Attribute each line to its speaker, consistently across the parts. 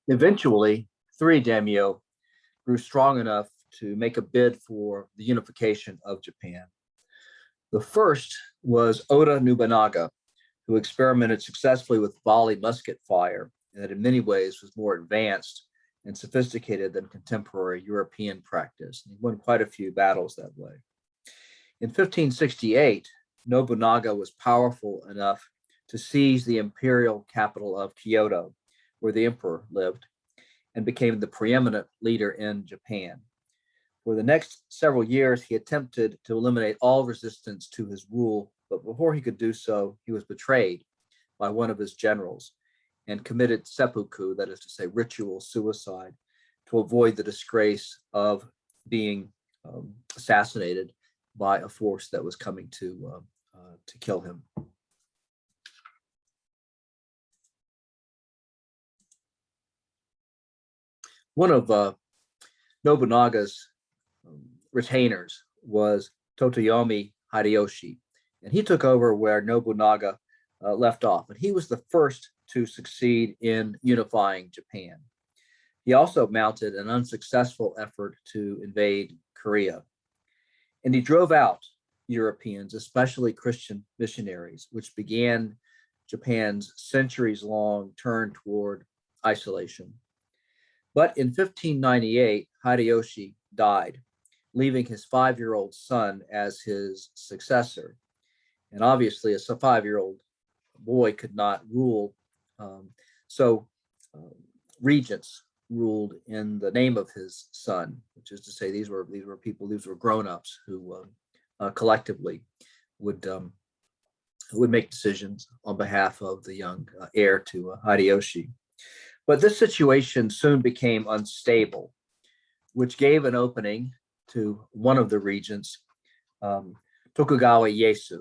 Speaker 1: Eventually, three daimyo grew strong enough to make a bid for the unification of Japan. The first was Oda Nobunaga, who experimented successfully with volley musket fire, and that in many ways was more advanced and sophisticated than contemporary European practice. He won quite a few battles that way. In 1568, Nobunaga was powerful enough to seize the imperial capital of Kyoto, where the emperor lived, and became the preeminent leader in Japan. For the next several years, he attempted to eliminate all resistance to his rule, but before he could do so, he was betrayed by one of his generals and committed seppuku, that is to say, ritual suicide, to avoid the disgrace of being assassinated by a force that was coming to kill him. One of Nobunaga's retainers was Totoyomi Hideyoshi, and he took over where Nobunaga left off. And he was the first to succeed in unifying Japan. He also mounted an unsuccessful effort to invade Korea. And he drove out Europeans, especially Christian missionaries, which began Japan's centuries-long turn toward isolation. But in 1598, Hideyoshi died, leaving his 5-year-old son as his successor. And obviously, a 5-year-old boy could not rule. So regents ruled in the name of his son, which is to say, these were people, these were grown-ups who collectively would make decisions on behalf of the young heir to Hideyoshi. But this situation soon became unstable, which gave an opening to one of the regents, Tokugawa Ieyasu,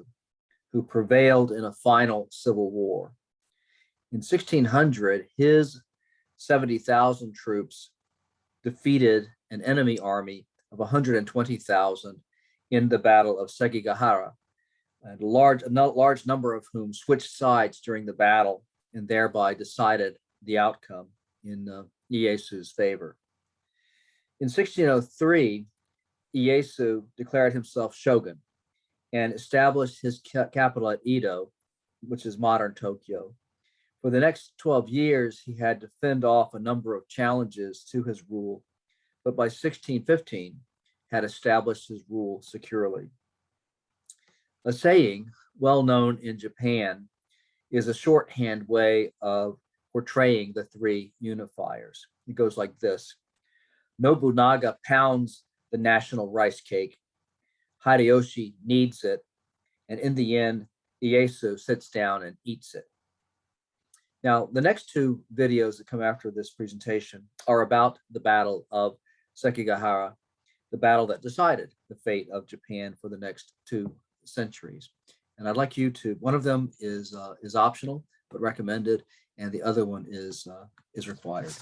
Speaker 1: who prevailed in a final civil war. In 1600, his 70,000 troops defeated an enemy army of 120,000 in the Battle of Sekigahara, and a large number of whom switched sides during the battle and thereby decided the outcome in Ieyasu's favor. In 1603, Ieyasu declared himself shogun and established his capital at Edo, which is modern Tokyo. For the next 12 years, he had to fend off a number of challenges to his rule, but by 1615, had established his rule securely. A saying well known in Japan is a shorthand way of portraying the three unifiers. It goes like this: Nobunaga pounds the national rice cake, Hideyoshi kneads it, and in the end, Ieyasu sits down and eats it. Now, the next two videos that come after this presentation are about the Battle of Sekigahara, the battle that decided the fate of Japan for the next 2 centuries. And I'd like you to, one of them is optional, but recommended, and the other one is required.